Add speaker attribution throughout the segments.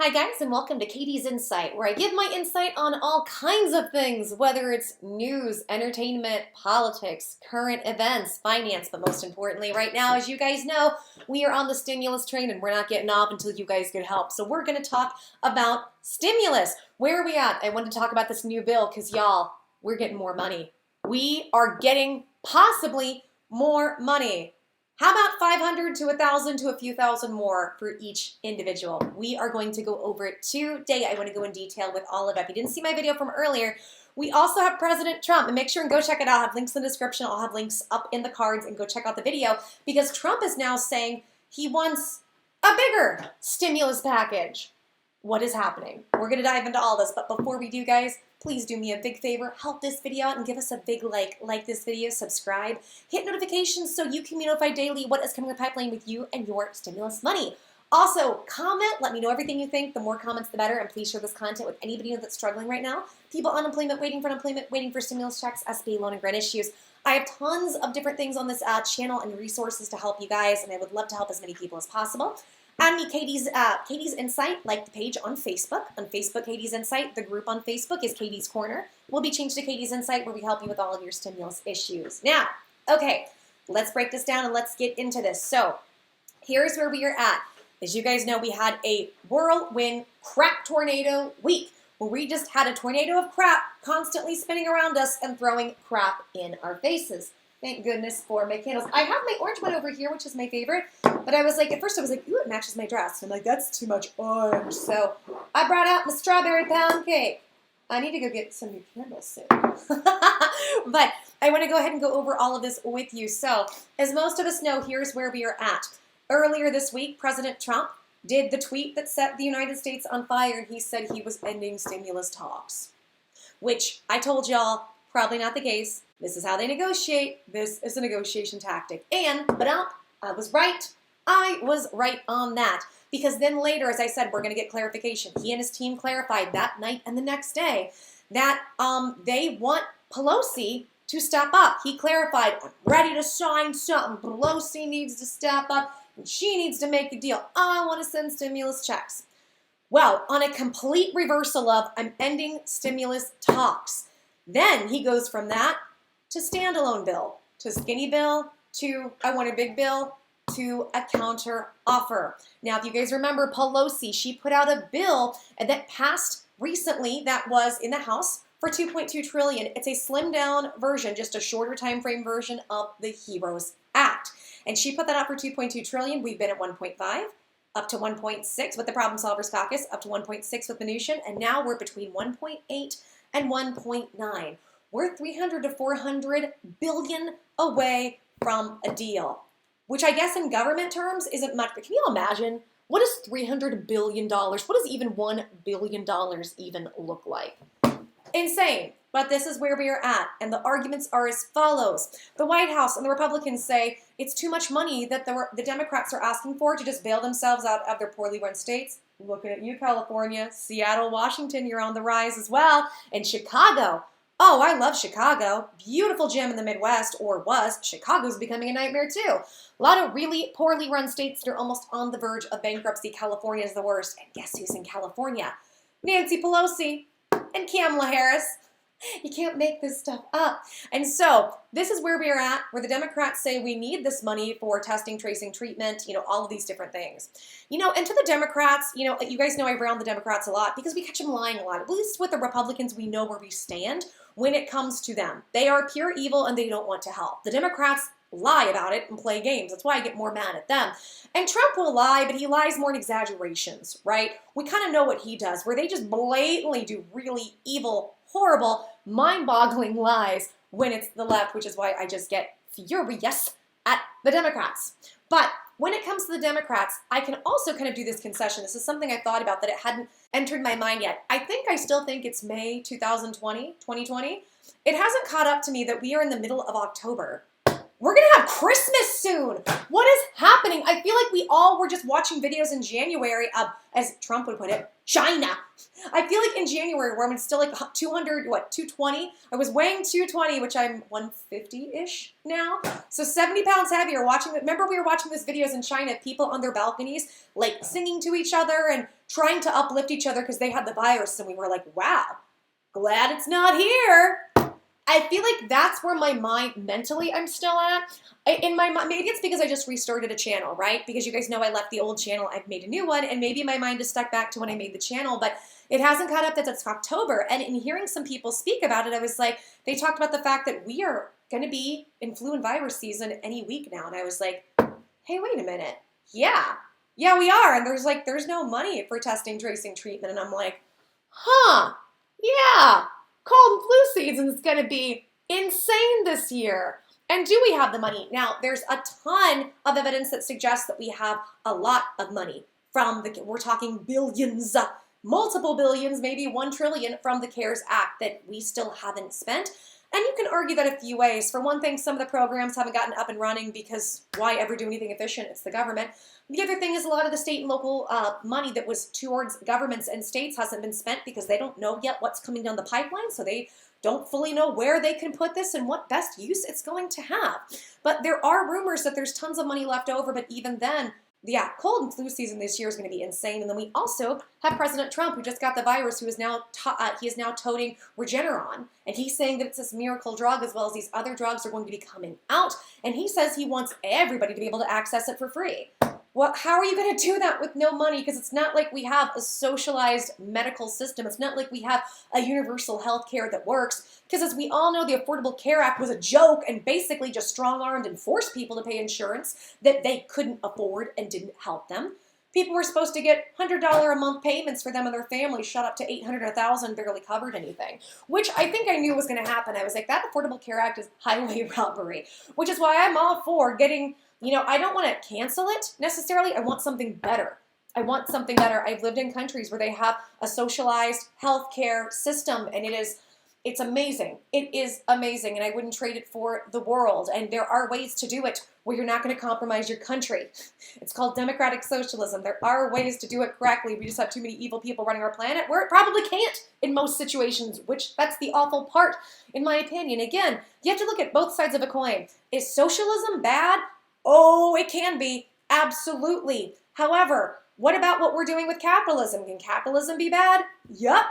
Speaker 1: Hi guys, and welcome to Katie's Insight, where I give my insight on all kinds of things, whether it's news, entertainment, politics, current events, finance, but most importantly right now, as you guys know, we are on the stimulus train and we're not getting off until you guys get help. So we're going to talk about stimulus. Where are we at? I wanted to talk about this new bill because y'all, we're getting more money. We are getting possibly more money. How about 500 to 1,000 to a few thousand more for each individual? We are going to go over it today. I want to go in detail with all of it. If you didn't see my video from earlier, we also have President Trump, and make sure and go check it out. I'll have links in the description. I'll have links up in the cards, and go check out the video because Trump is now saying he wants a bigger stimulus package. What is happening? We're going to dive into all this, but before we do, guys, please do me a big favor, help this video out and give us a big like this video, subscribe, hit notifications so you can be notified daily what is coming in the pipeline with you and your stimulus money. Also, comment, let me know everything you think. The more comments, the better, and please share this content with anybody that's struggling right now. People on unemployment, waiting for stimulus checks, SBA loan and grant issues. I have tons of different things on this channel and resources to help you guys, and I would love to help as many people as possible. Add me Katie's Insight, like the page on Facebook. On Facebook, Katie's Insight. The group on Facebook is Katie's Corner. We'll be changed to Katie's Insight, where we help you with all of your stimulus issues. Now, okay, let's break this down and let's get into this. So, here's where we are at. As you guys know, we had a whirlwind crap tornado week, where we just had a tornado of crap constantly spinning around us and throwing crap in our faces. Thank goodness for my candles. I have my orange one over here, which is my favorite. But I was like, at first I was like, ooh, it matches my dress. And I'm like, that's too much orange. So I brought out my strawberry pound cake. I need to go get some new candles soon. But I want to go ahead and go over all of this with you. So as most of us know, here's where we are at. Earlier this week, President Trump did the tweet that set the United States on fire. And he said he was ending stimulus talks, which I told y'all, probably not the case. This is how they negotiate. This is a negotiation tactic. And, I was right. I was right on that. Because then later, as I said, we're going to get clarification. He and his team clarified that night and the next day that they want Pelosi to step up. He clarified, I'm ready to sign something. Pelosi needs to step up, and she needs to make a deal. I want to send stimulus checks. Well, on a complete reversal of, I'm ending stimulus talks. Then he goes from that to standalone bill, to skinny bill, to I want a big bill, to a counter offer. Now, if you guys remember Pelosi, she put out a bill that passed recently that was in the House for $2.2 trillion. It's a slimmed down version, just a shorter time frame version of the HEROES Act. And she put that out for $2.2 trillion. We've been at 1.5, up to 1.6 with the Problem Solvers Caucus, up to 1.6 with the Nation, and now we're between 1.8 and 1.9. We're 300 to 400 billion away from a deal, which I guess in government terms isn't much, but can you imagine? What is $300 billion? What does even $1 billion even look like? Insane. But this is where we are at, and the arguments are as follows. The White House and the Republicans say it's too much money that the Democrats are asking for to just bail themselves out of their poorly run states. Looking at you, California, Seattle, Washington, you're on the rise as well, and Chicago. Oh, I love Chicago. Beautiful gem in the Midwest, or was. Chicago's becoming a nightmare too. A lot of really poorly run states that are almost on the verge of bankruptcy. California is the worst. And guess who's in California? Nancy Pelosi and Kamala Harris. You can't make this stuff up. And so this is where we are at, where the Democrats say we need this money for testing, tracing, treatment, all of these different things. And to the Democrats, you guys know I round the Democrats a lot because we catch them lying a lot. At least with the Republicans, we know where we stand when it comes to them. They are pure evil and they don't want to help. The Democrats lie about it and play games. That's why I get more mad at them. And Trump will lie, but he lies more in exaggerations, right? We kind of know what he does, where they just blatantly do really evil, horrible, mind-boggling lies when it's the left, which is why I just get furious at the Democrats. But when it comes to the Democrats, I can also kind of do this concession. This is something I thought about that it hadn't entered my mind yet. I still think it's May 2020. It hasn't caught up to me that we are in the middle of October. We're going to have Christmas soon. What is happening? I feel like we all were just watching videos in January of, as Trump would put it, China. I feel like in January, where I'm still like 220? I was weighing 220, which I'm 150-ish now. So 70 pounds heavier. Remember we were watching these videos in China, people on their balconies, like singing to each other and trying to uplift each other because they had the virus. And we were like, wow, glad it's not here. I feel like that's where my mind mentally I'm still at. In my mind, maybe it's because I just restarted a channel, right? Because you guys know I left the old channel, I've made a new one, and maybe my mind is stuck back to when I made the channel, but it hasn't caught up that it's October. And in hearing some people speak about it, I was like, they talked about the fact that we are going to be in flu and virus season any week now. And I was like, hey, wait a minute. Yeah, we are. And there's no money for testing, tracing, treatment. And I'm like, huh, yeah. Cold and flu season is going to be insane this year. And do we have the money? Now, there's a ton of evidence that suggests that we have a lot of money we're talking billions, multiple billions, maybe 1 trillion from the CARES Act that we still haven't spent. And you can argue that a few ways. For one thing, some of the programs haven't gotten up and running because why ever do anything efficient? It's the government. The other thing is a lot of the state and local money that was towards governments and states hasn't been spent because they don't know yet what's coming down the pipeline, so they don't fully know where they can put this and what best use it's going to have. But there are rumors that there's tons of money left over, but even then, yeah, cold and flu season this year is going to be insane. And then we also have President Trump, who just got the virus, who is now he is now toting Regeneron, and he's saying that it's this miracle drug, as well as these other drugs are going to be coming out. And he says he wants everybody to be able to access it for free. Well, how are you going to do that with no money? Because it's not like we have a socialized medical system. It's not like we have a universal health care that works. Because as we all know, the Affordable Care Act was a joke and basically just strong-armed and forced people to pay insurance that they couldn't afford and didn't help them. People were supposed to get $100 a month payments for them and their families, shot up to $800 or $1,000, barely covered anything, which I think I knew was going to happen. I was like, that Affordable Care Act is highway robbery, which is why I'm all for getting, I don't want to cancel it necessarily. I want something better. I want something better. I've lived in countries where they have a socialized healthcare system, and it's amazing. It is amazing, and I wouldn't trade it for the world. And there are ways to do it where you're not going to compromise your country. It's called democratic socialism. There are ways to do it correctly. We just have too many evil people running our planet where it probably can't in most situations, which that's the awful part, in my opinion. Again, you have to look at both sides of a coin. Is socialism bad? Oh, it can be. Absolutely. However, what about what we're doing with capitalism? Can capitalism be bad? Yup.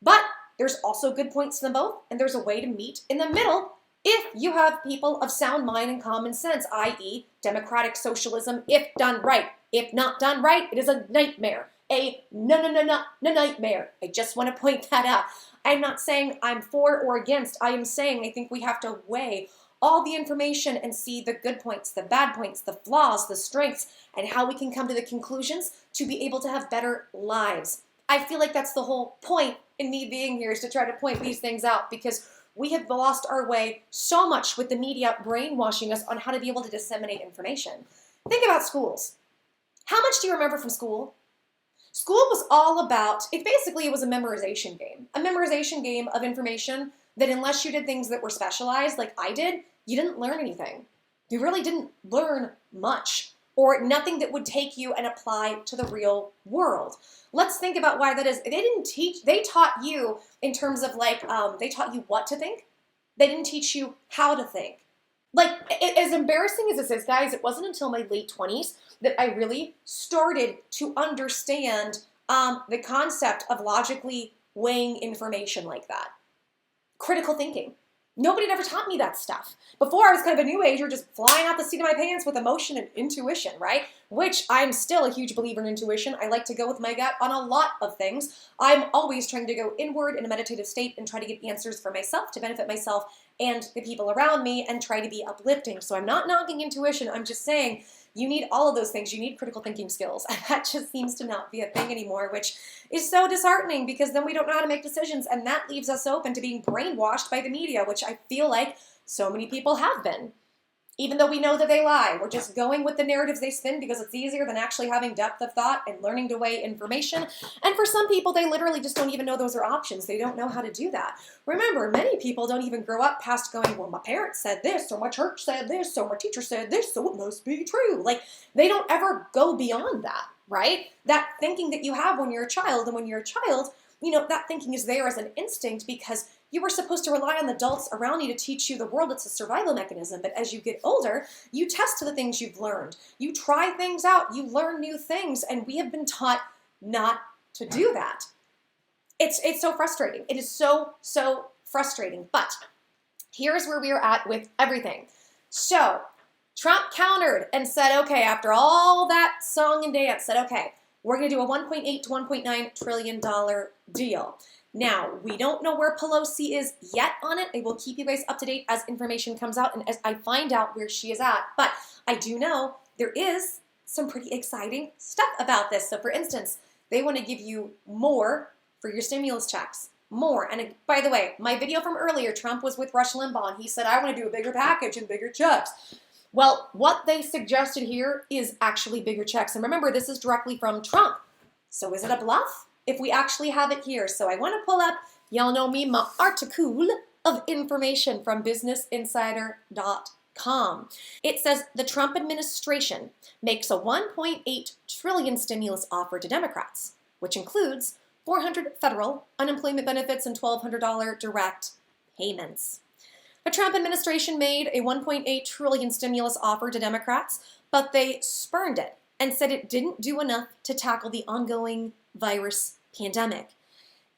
Speaker 1: But there's also good points to them both, and there's a way to meet in the middle if you have people of sound mind and common sense, i.e. democratic socialism, if done right. If not done right, it is a nightmare. A nightmare. I just want to point that out. I'm not saying I'm for or against. I am saying I think we have to weigh all the information and see the good points, the bad points, the flaws, the strengths, and how we can come to the conclusions to be able to have better lives. I feel like that's the whole point in me being here, is to try to point these things out, because we have lost our way so much with the media brainwashing us on how to be able to disseminate information. Think about schools. How much do you remember from school? School was all about, it was a memorization game. A memorization game of information that unless you did things that were specialized, like I did, you didn't learn anything. You really didn't learn much, or nothing that would take you and apply to the real world. Let's think about why that is. They taught you in terms of they taught you what to think. They didn't teach you how to think. As embarrassing as this is, guys, it wasn't until my late 20s that I really started to understand the concept of logically weighing information like that. Critical thinking. Nobody had ever taught me that stuff. Before, I was kind of a new ager, just flying out the seat of my pants with emotion and intuition, right? Which I'm still a huge believer in intuition. I like to go with my gut on a lot of things. I'm always trying to go inward in a meditative state and try to get answers for myself to benefit myself and the people around me, and try to be uplifting. So I'm not knocking intuition. I'm just saying you need all of those things. You need critical thinking skills. That just seems to not be a thing anymore, which is so disheartening, because then we don't know how to make decisions, and that leaves us open to being brainwashed by the media, which I feel like so many people have been. Even though we know that they lie, we're just going with the narratives they spin because it's easier than actually having depth of thought and learning to weigh information. And for some people, they literally just don't even know those are options. They don't know how to do that. Remember, many people don't even grow up past going, well, my parents said this, or my church said this, or my teacher said this, so it must be true. Like, they don't ever go beyond that, right? That thinking that you have when you're a child, and when you're a child, that thinking is there as an instinct because you were supposed to rely on the adults around you to teach you the world. It's a survival mechanism. But as you get older, you test the things you've learned. You try things out. You learn new things. And we have been taught not to do that. It's so frustrating. It is so, so frustrating. But here's where we are at with everything. So Trump countered and said, okay, after all that song and dance, said, okay, we're going to do a $1.8 to $1.9 trillion deal. Now, we don't know where Pelosi is yet on it. I will keep you guys up to date as information comes out and as I find out where she is at. But I do know there is some pretty exciting stuff about this. So for instance, they want to give you more for your stimulus checks. More. And by the way, my video from earlier, Trump was with Rush Limbaugh and he said, I want to do a bigger package and bigger checks. Well, what they suggested here is actually bigger checks. And remember, this is directly from Trump. So is it a bluff? If we actually have it here. So I want to pull up, y'all know me, my article of information from businessinsider.com. It says the Trump administration makes a $1.8 trillion stimulus offer to Democrats, which includes $400 federal unemployment benefits and $1,200 direct payments. The Trump administration made a $1.8 trillion stimulus offer to Democrats, but they spurned it and said it didn't do enough to tackle the ongoing virus pandemic.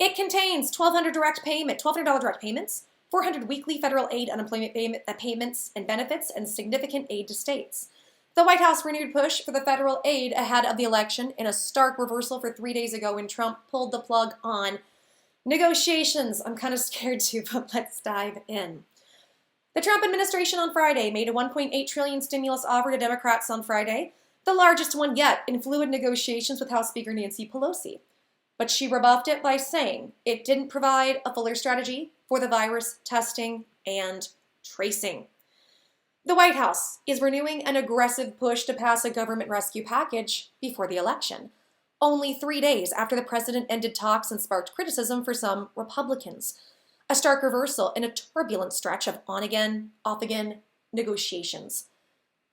Speaker 1: It contains $1,200 direct payments, $400 weekly federal aid, unemployment payments and benefits, and significant aid to states. The White House renewed push for the federal aid ahead of the election in a stark reversal for 3 days ago when Trump pulled the plug on negotiations. I'm kind of scared too, but let's dive in. The Trump administration on Friday made a $1.8 trillion stimulus offer to Democrats on Friday, the largest one yet in fluid negotiations with House Speaker Nancy Pelosi. But she rebuffed it by saying it didn't provide a fuller strategy for the virus testing and tracing. The White House is renewing an aggressive push to pass a government rescue package before the election, only 3 days after the president ended talks and sparked criticism for some Republicans. A stark reversal in a turbulent stretch of on-again, off-again negotiations.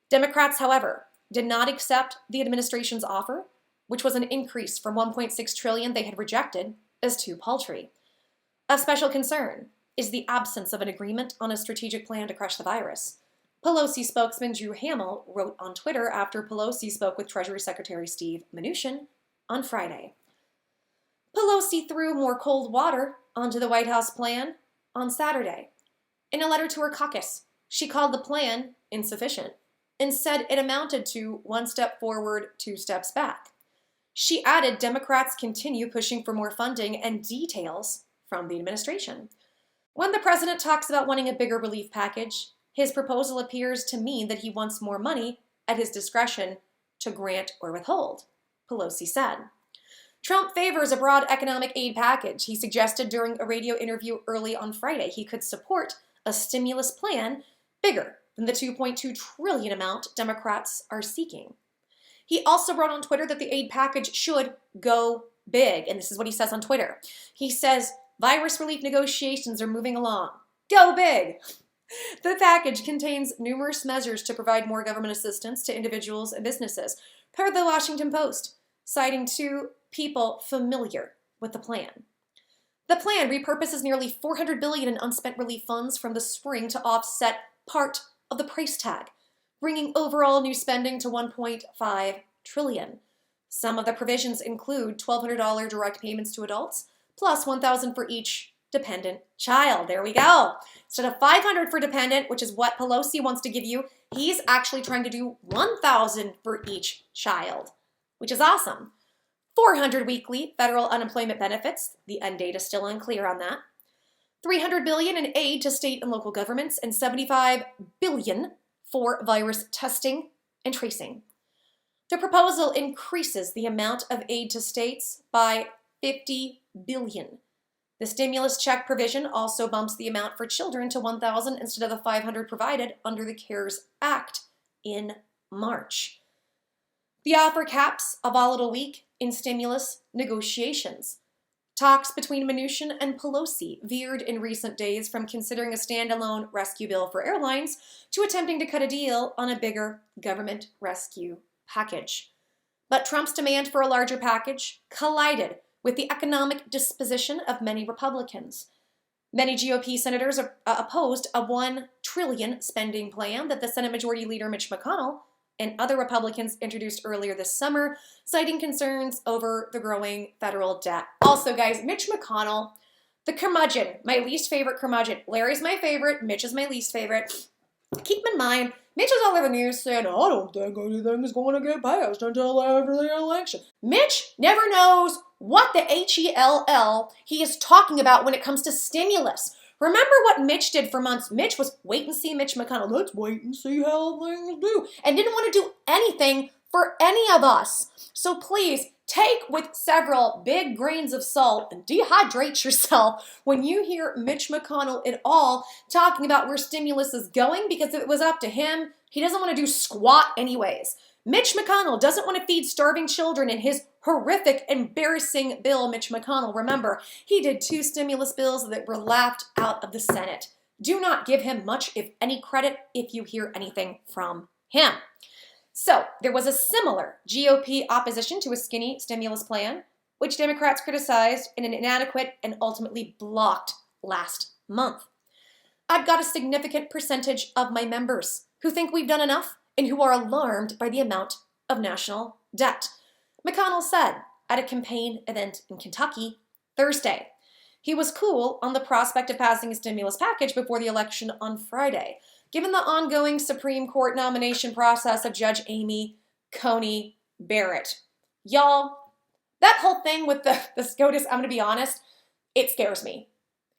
Speaker 1: Democrats, however, did not accept the administration's offer, which was an increase from $1.6 trillion they had rejected as too paltry. Of special concern is the absence of an agreement on a strategic plan to crush the virus. Pelosi spokesman Drew Hamill wrote on Twitter after Pelosi spoke with Treasury Secretary Steve Mnuchin on Friday. Pelosi threw more cold water onto the White House plan on Saturday. In a letter to her caucus, she called the plan insufficient and said it amounted to 1 step forward, 2 steps back. She added Democrats continue pushing for more funding and details from the administration. When the president talks about wanting a bigger relief package, his proposal appears to mean that he wants more money at his discretion to grant or withhold, Pelosi said. Trump favors a broad economic aid package. He suggested during a radio interview early on Friday he could support a stimulus plan bigger than the $2.2 trillion amount Democrats are seeking. He also wrote on Twitter that the aid package should go big, and this is what he says on Twitter. He says, virus relief negotiations are moving along. Go big! The package contains numerous measures to provide more government assistance to individuals and businesses, per the Washington Post, citing 2 people familiar with the plan. The plan repurposes nearly $400 billion in unspent relief funds from the spring to offset part of the price tag, bringing overall new spending to $1.5 trillion. Some of the provisions include $1,200 direct payments to adults, plus $1,000 for each dependent child. There we go. Instead of $500 for dependent, which is what Pelosi wants to give you, he's actually trying to do $1,000 for each child, which is awesome. $400 weekly federal unemployment benefits. The end date is still unclear on that. $300 billion in aid to state and local governments, and $75 billion for virus testing and tracing. The proposal increases the amount of aid to states by $50 billion. The stimulus check provision also bumps the amount for children to $1,000 instead of the $500 provided under the CARES Act in March. The offer caps a volatile week in stimulus negotiations. Talks between Mnuchin and Pelosi veered in recent days from considering a standalone rescue bill for airlines to attempting to cut a deal on a bigger government rescue package. But Trump's demand for a larger package collided with the economic disposition of many Republicans. Many GOP senators opposed a $1 trillion spending plan that the Senate Majority Leader Mitch McConnell and other Republicans introduced earlier this summer, citing concerns over the growing federal debt. Also, guys, Mitch McConnell, the curmudgeon, my least favorite curmudgeon. Larry's my favorite, Mitch is my least favorite. Keep in mind, Mitch is all over the news saying, I don't think anything is going to get passed until after the election. Mitch never knows what the HELL he is talking about when it comes to stimulus. Remember what Mitch did for months? Mitch was wait and see Mitch McConnell. Let's wait and see how things do. And didn't want to do anything for any of us. So please take with several big grains of salt and dehydrate yourself when you hear Mitch McConnell at all talking about where stimulus is going, because if it was up to him, he doesn't want to do squat anyways. Mitch McConnell doesn't want to feed starving children in his horrific, embarrassing bill. Mitch McConnell, remember, he did 2 stimulus bills that were laughed out of the Senate. Do not give him much, if any, credit if you hear anything from him. So there was a similar GOP opposition to a skinny stimulus plan, which Democrats criticized in an inadequate and ultimately blocked last month. I've got a significant percentage of my members who think we've done enough and who are alarmed by the amount of national debt, McConnell said at a campaign event in Kentucky Thursday. He was cool on the prospect of passing a stimulus package before the election on Friday, given the ongoing Supreme Court nomination process of Judge Amy Coney Barrett. Y'all, that whole thing with the SCOTUS, I'm going to be honest, it scares me.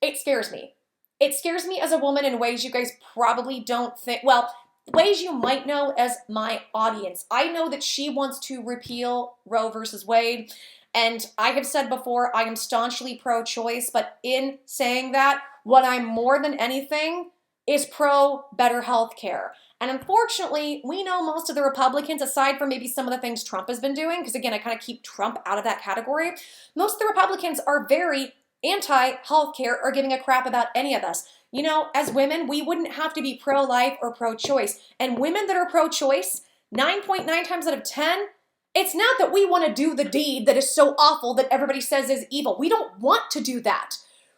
Speaker 1: It scares me. It scares me as a woman in ways you guys probably don't think, well, ways you might know as my audience. I know that she wants to repeal Roe versus Wade, and I have said before, I am staunchly pro-choice, but in saying that, what I'm more than anything is pro-better health care. And unfortunately, we know most of the Republicans, aside from maybe some of the things Trump has been doing, because again, I kind of keep Trump out of that category, most of the Republicans are very anti-health care or giving a crap about any of us. You know, as women, we wouldn't have to be pro-life or pro-choice. And women that are pro-choice, 9.9 times out of 10, it's not that we want to do the deed that is so awful that everybody says is evil. We don't want to do that.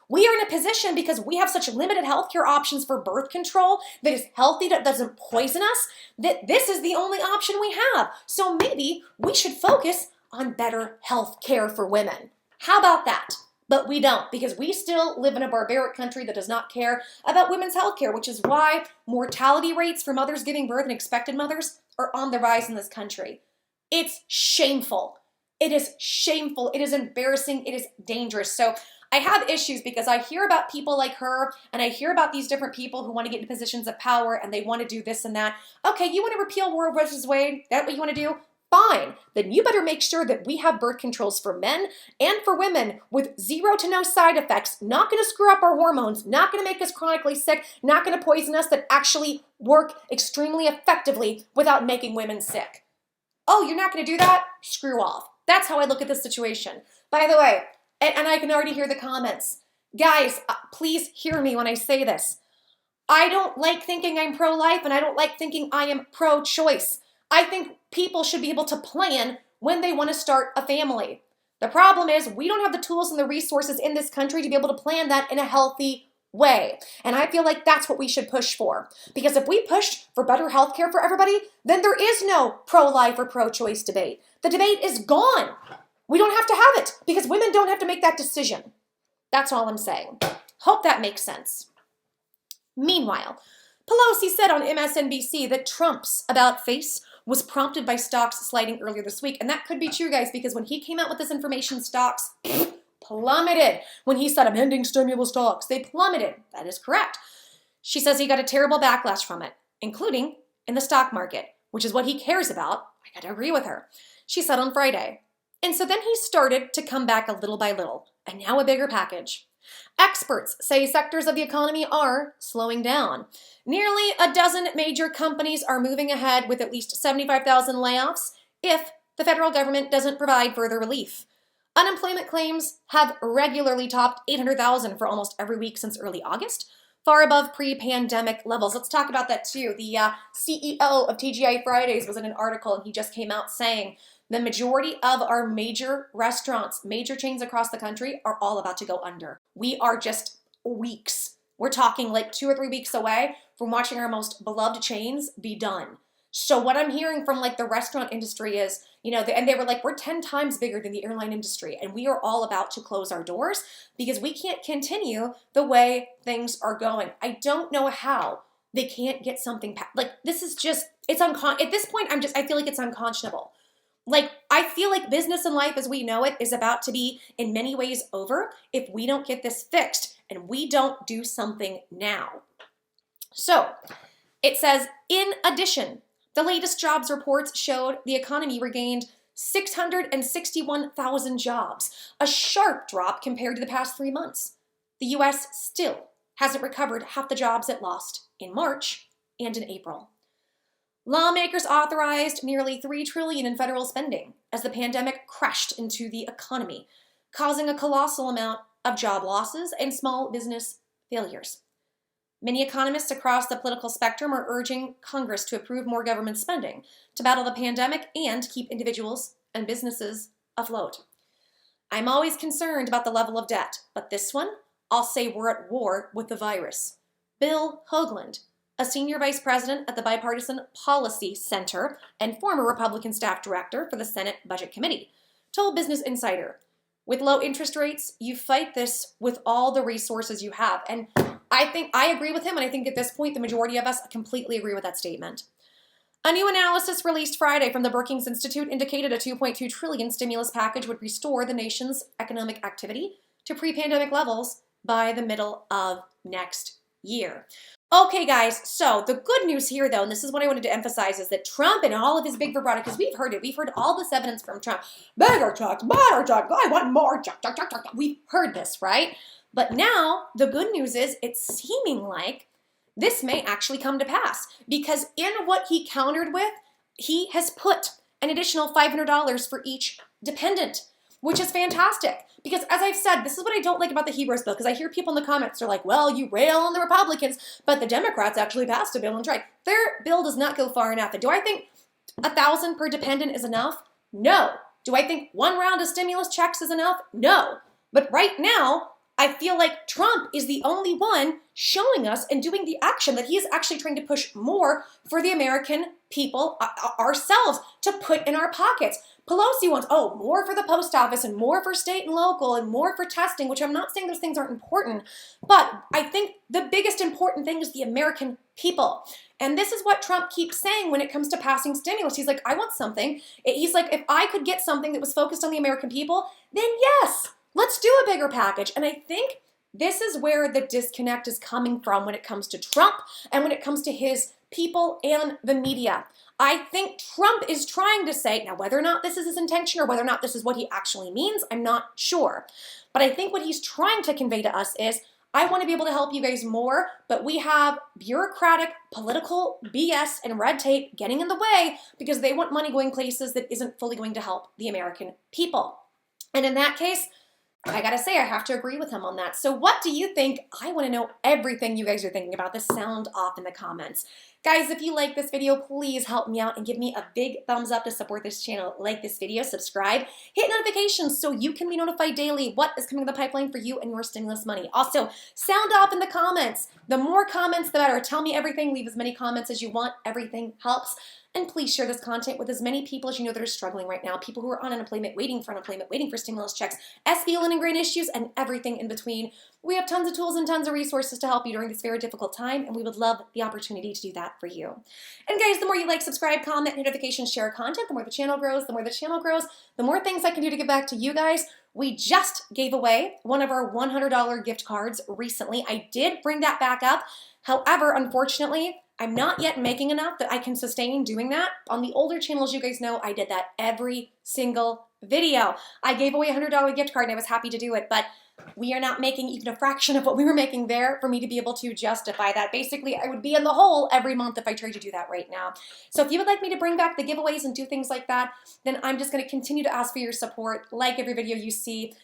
Speaker 1: We are in a position because we have such limited healthcare options for birth control that is healthy, that doesn't poison us, that this is the only option we have. So maybe we should focus on better health care for women. How about that? But we don't, because we still live in a barbaric country that does not care about women's health care, which is why mortality rates for mothers giving birth and expected mothers are on the rise in this country. It's shameful. It is shameful. It is embarrassing. It is dangerous. So I have issues because I hear about people like her, and I hear about these different people who want to get into positions of power and they want to do this and that. Okay, you want to repeal Roe versus Wade? That's what you want to do? Fine, then you better make sure that we have birth controls for men and for women with 0 to no side effects, not going to screw up our hormones, not going to make us chronically sick, not going to poison us, that actually work extremely effectively without making women sick. Oh, you're not going to do that? Screw off. That's how I look at this situation. By the way, and I can already hear the comments. Guys, please hear me when I say this. I don't like thinking I'm pro-life, and I don't like thinking I am pro-choice. I think people should be able to plan when they want to start a family. The problem is we don't have the tools and the resources in this country to be able to plan that in a healthy way. And I feel like that's what we should push for. Because if we push for better health care for everybody, then there is no pro-life or pro-choice debate. The debate is gone. We don't have to have it because women don't have to make that decision. That's all I'm saying. Hope that makes sense. Meanwhile, Pelosi said on MSNBC that Trump's about-face was prompted by stocks sliding earlier this week. And that could be true, guys, because when he came out with this information, stocks plummeted. When he said, I'm ending stimulus talks, they plummeted. That is correct. She says he got a terrible backlash from it, including in the stock market, which is what he cares about. I got to agree with her. She said on Friday. And so then he started to come back a little by little, and now a bigger package. Experts say sectors of the economy are slowing down. Nearly a dozen major companies are moving ahead with at least 75,000 layoffs if the federal government doesn't provide further relief. Unemployment claims have regularly topped 800,000 for almost every week since early August, far above pre-pandemic levels. Let's talk about that too. The CEO of TGI Fridays was in an article, and he just came out saying the majority of our major restaurants, major chains across the country are all about to go under. We are just weeks. We're talking like 2 or 3 weeks away from watching our most beloved chains be done. So what I'm hearing from like the restaurant industry is, and they were like, we're 10 times bigger than the airline industry, and we are all about to close our doors because we can't continue the way things are going. I don't know how they can't get something like this is just, at this point, I feel like it's unconscionable. Like, I feel like business and life as we know it is about to be in many ways over if we don't get this fixed and we don't do something now. So it says, in addition, the latest jobs reports showed the economy regained 661,000 jobs, a sharp drop compared to the past 3 months. The U.S. still hasn't recovered half the jobs it lost in March and in April. Lawmakers authorized nearly $3 trillion in federal spending as the pandemic crashed into the economy, causing a colossal amount of job losses and small business failures. Many economists across the political spectrum are urging Congress to approve more government spending to battle the pandemic and keep individuals and businesses afloat. I'm always concerned about the level of debt, but this one, I'll say we're at war with the virus. Bill Hoagland, a senior vice president at the Bipartisan Policy Center and former Republican staff director for the Senate Budget Committee, told Business Insider, with low interest rates, you fight this with all the resources you have. And I think I agree with him, and I think at this point, the majority of us completely agree with that statement. A new analysis released Friday from the Brookings Institute indicated a $2.2 trillion stimulus package would restore the nation's economic activity to pre-pandemic levels by the middle of next year. Okay, guys, so the good news here, though, and this is what I wanted to emphasize, is that Trump and all of his big vibrato, because we've heard it, we've heard all this evidence from Trump, better tax, I want more, we've heard this, right? But now, the good news is it's seeming like this may actually come to pass, because in what he countered with, he has put an additional $500 for each dependent, which is fantastic. Because as I've said, this is what I don't like about the HEROES bill, because I hear people in the comments, they're like, well, you rail on the Republicans, but the Democrats actually passed a bill and tried. Their bill does not go far enough. And do I think $1,000 per dependent is enough? No. Do I think one round of stimulus checks is enough? No. But right now, I feel like Trump is the only one showing us and doing the action that he is actually trying to push more for the American people, ourselves, to put in our pockets. Pelosi wants, more for the post office and more for state and local and more for testing, which I'm not saying those things aren't important, but I think the biggest important thing is the American people. And this is what Trump keeps saying when it comes to passing stimulus. He's like, I want something. He's like, if I could get something that was focused on the American people, then yes, let's do a bigger package. And I think this is where the disconnect is coming from when it comes to Trump and when it comes to his people and the media. I think Trump is trying to say, now whether or not this is his intention or whether or not this is what he actually means, I'm not sure. But I think what he's trying to convey to us is, I want to be able to help you guys more, but we have bureaucratic, political BS and red tape getting in the way because they want money going places that isn't fully going to help the American people. And in that case, I gotta say, I have to agree with him on that. So what do you think? I want to know everything you guys are thinking about this. Sound off in the comments. Guys, if you like this video, please help me out and give me a big thumbs up to support this channel. Like this video, subscribe, hit notifications so you can be notified daily what is coming in the pipeline for you and your stimulus money. Also, sound off in the comments. The more comments, the better. Tell me everything. Leave as many comments as you want. Everything helps. And please share this content with as many people as you know that are struggling right now. People who are on unemployment, waiting for stimulus checks, SB loan and grant issues, and everything in between. We have tons of tools and tons of resources to help you during this very difficult time, and we would love the opportunity to do that for you. And guys, the more you like, subscribe, comment, notifications, share content, the more the channel grows. The more the channel grows, the more things I can do to give back to you guys. We just gave away one of our $100 gift cards recently. I did bring that back up. However, unfortunately, I'm not yet making enough that I can sustain doing that. On the older channels, you guys know I did that every single video. I gave away a $100 gift card and I was happy to do it, but we are not making even a fraction of what we were making there for me to be able to justify that. Basically, I would be in the hole every month if I tried to do that right now. So if you would like me to bring back the giveaways and do things like that, then I'm just going to continue to ask for your support. Like every video you see,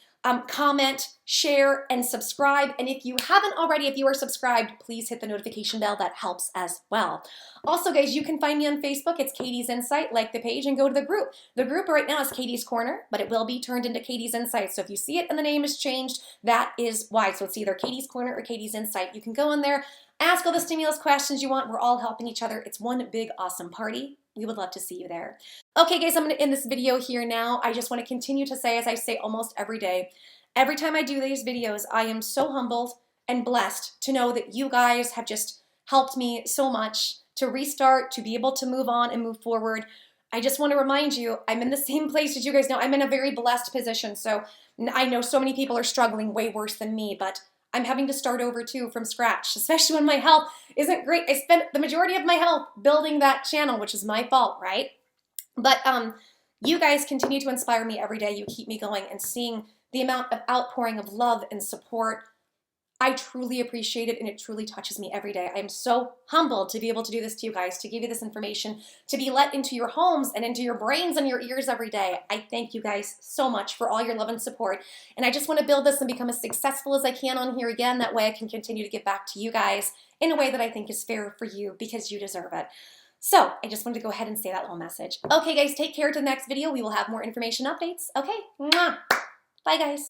Speaker 1: comment, share, and subscribe. And if you haven't already, if you are subscribed, please hit the notification bell. That helps as well. Also, guys, you can find me on Facebook. It's Katie's Insight. Like the page and go to the group. The group right now is Katie's Corner, but it will be turned into Katie's Insight. So if you see it and the name is changed, that is why. So it's either Katie's Corner or Katie's Insight. You can go in there, ask all the stimulus questions you want. We're all helping each other. It's one big, awesome party. We would love to see you there. Okay, guys, I'm going to end this video here now. I just want to continue to say, as I say almost every day, every time I do these videos, I am so humbled and blessed to know that you guys have just helped me so much to restart, to be able to move on and move forward. I just want to remind you, I'm in the same place as you guys know. I'm in a very blessed position. So I know so many people are struggling way worse than me, but I'm having to start over too from scratch, especially when my health isn't great. I spent the majority of my health building that channel, which is my fault, right? But you guys continue to inspire me every day. You keep me going, and seeing the amount of outpouring of love and support, I truly appreciate it, and it truly touches me every day. I'm so humbled to be able to do this to you guys, to give you this information, to be let into your homes and into your brains and your ears every day. I thank you guys so much for all your love and support, and I just want to build this and become as successful as I can on here again. That way I can continue to give back to you guys in a way that I think is fair for you, because you deserve it. So I just wanted to go ahead and say that little message. Okay, guys, take care. To the next video, we will have more information updates. Okay, mwah. Bye, guys.